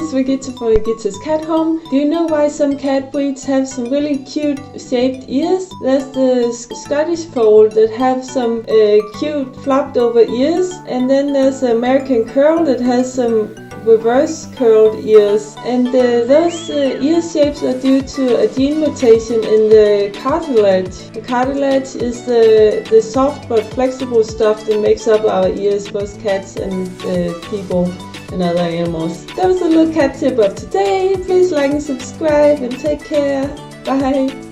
is Brigitte for Brigitte's Cat Home. Do you know why some cat breeds have some really cute shaped ears? There's the Scottish Fold that have some cute flopped over ears, and then there's the American Curl that has some reverse curled ears, and those ear shapes are due to a gene mutation in the cartilage. The cartilage is the soft but flexible stuff that makes up our ears, both cats and people and other animals. That was a little cat tip of today. Please like and subscribe and take care. Bye.